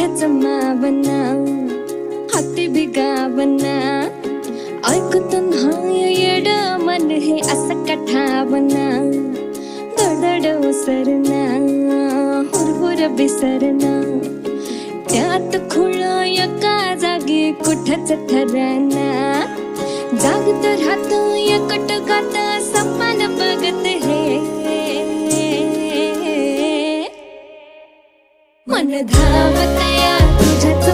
कुठच मावना हाती बिगावना ऐकून हाय येड मन हे असं कठावना दडद उसरना हुरहुर बिसरना त्यात खुळा एका जागी कुठच ठरना जागत राहतो एकटकात सपन बघत हे मन धावतया तुझ्याच